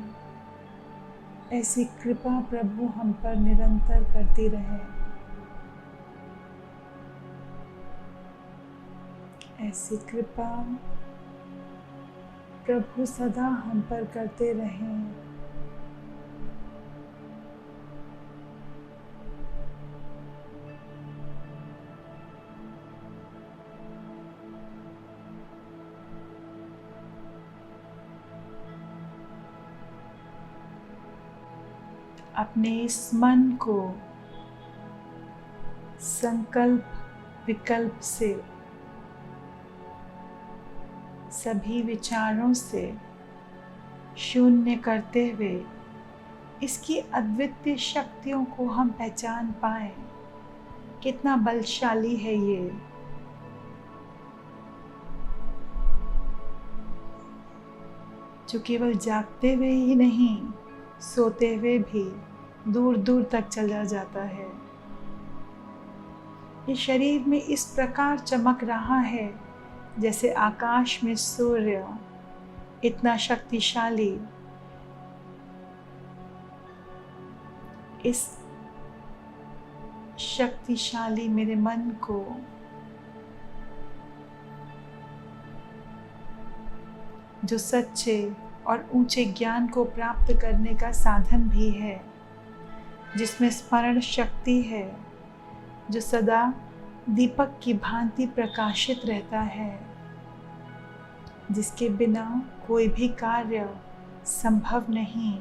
Speaker 1: ऐसी कृपा प्रभु हम पर निरंतर करती रहे। ऐसी कृपा प्रभु सदा हम पर करते रहें। अपने इस मन को संकल्प विकल्प से, सभी विचारों से शून्य करते हुए इसकी अद्वितीय शक्तियों को हम पहचान पाएं। कितना बलशाली है ये। जो केवल जागते हुए ही नहीं, सोते हुए भी दूर दूर तक चला जाता है। ये शरीर में इस प्रकार चमक रहा है जैसे आकाश में सूर्य। इतना शक्तिशाली। इस शक्तिशाली मेरे मन को जो सच्चे और ऊंचे ज्ञान को प्राप्त करने का साधन भी है, जिसमें स्मरण शक्ति है, जो सदा दीपक की भांति प्रकाशित रहता है, जिसके बिना कोई भी कार्य संभव नहीं।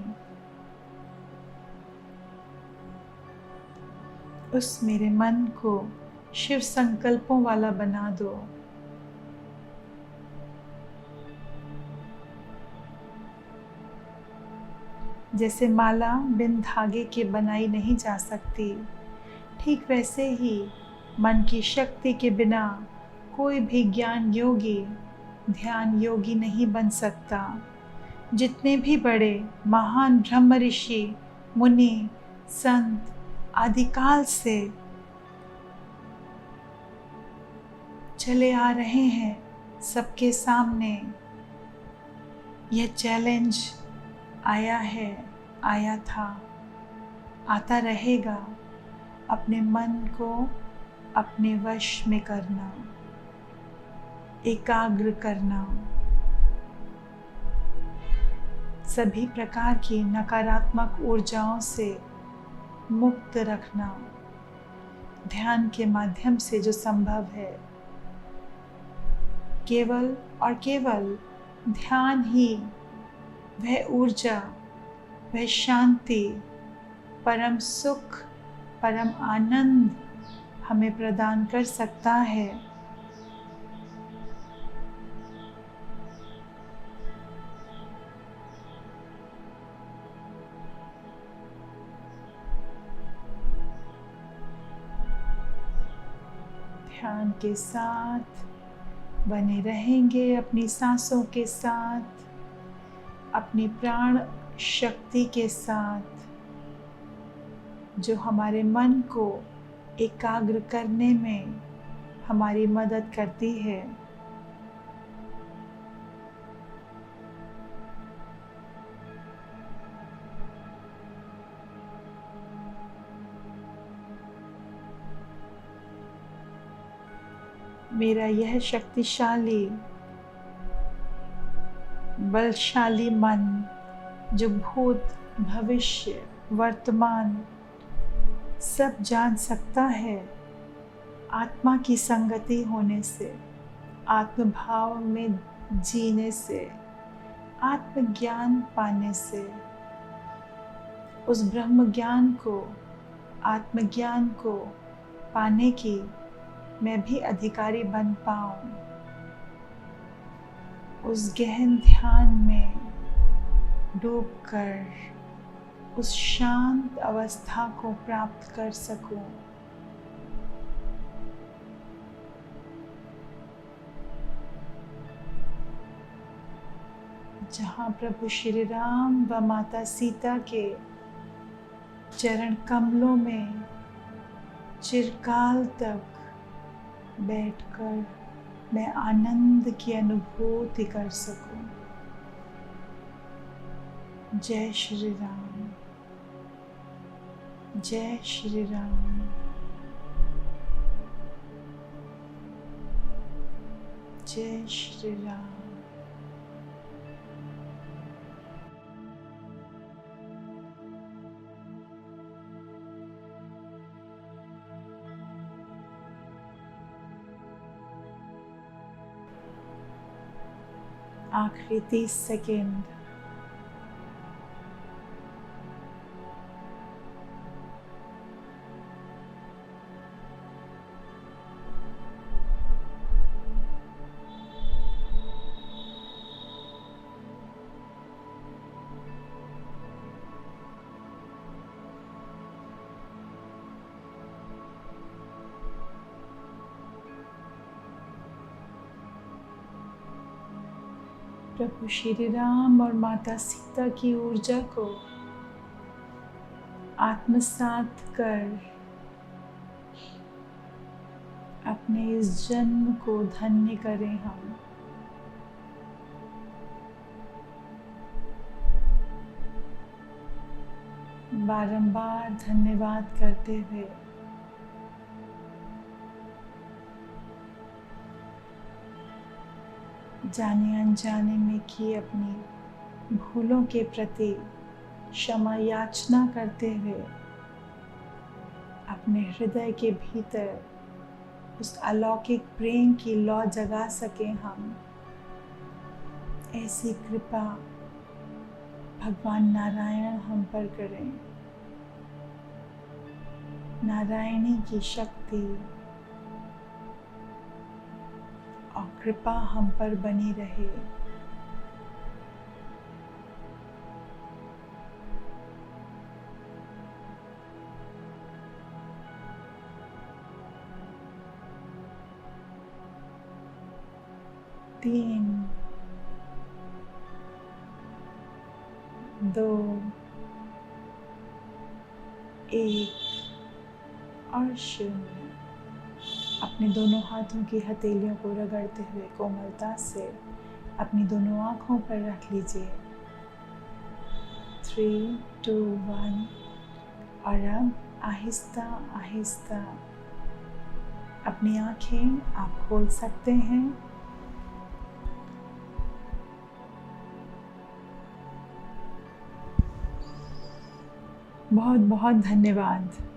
Speaker 1: उस मेरे मन को शिव संकल्पों वाला बना दो। जैसे माला बिन धागे के बनाई नहीं जा सकती, ठीक वैसे ही मन की शक्ति के बिना कोई भी ज्ञान योगी, ध्यान योगी नहीं बन सकता। जितने भी बड़े महान ब्रह्म ऋषि, मुनि, संत आदिकाल से चले आ रहे हैं, सबके सामने यह चैलेंज आया है, आया था, आता रहेगा। अपने मन को अपने वश में करना, एकाग्र करना, सभी प्रकार की नकारात्मक ऊर्जाओं से मुक्त रखना। ध्यान के माध्यम से जो संभव है, केवल और केवल ध्यान ही वह ऊर्जा, वह शांति, परम सुख, परम आनंद हमें प्रदान कर सकता है। ध्यान के साथ बने रहेंगे, अपनी सांसों के साथ, अपनी प्राण शक्ति के साथ, जो हमारे मन को एकाग्र करने में हमारी मदद करती है। मेरा यह शक्तिशाली बलशाली मन, जो भूत, भविष्य, वर्तमान सब जान सकता है, आत्मा की संगति होने से, आत्मभाव में जीने से, आत्मज्ञान पाने से, उस ब्रह्म ज्ञान को, आत्मज्ञान को पाने की मैं भी अधिकारी बन पाऊं। उस गहन ध्यान में डूबकर उस शांत अवस्था को प्राप्त कर सकूं। जहाँ प्रभु श्री राम व माता सीता के चरण कमलों में चिरकाल तक बैठकर मैं आनंद की अनुभूति कर सकूं। जय श्री राम, जय श्री राम। जय श्री राम। आखिरी 30 सेकेंड। प्रभु श्री राम और माता सीता की ऊर्जा को आत्मसात कर अपने इस जन्म को धन्य करें हम। बारंबार धन्यवाद करते हुए जाने अनजाने में की अपनी भूलों के प्रति क्षमा याचना करते हुए अपने हृदय के भीतर उस अलौकिक प्रेम की लौ जगा सकें हम, ऐसी कृपा भगवान नारायण हम पर करें। नारायणी की शक्ति और कृपा हम पर बनी रहे। तीन, 2, 1 और 0। अपने दोनों हाथों की हथेलियों को रगड़ते हुए कोमलता से अपनी दोनों आँखों पर रख लीजिए। 3, 2, 1 और अब आहिस्ता आहिस्ता अपनी आँखें आप खोल सकते हैं। बहुत बहुत धन्यवाद।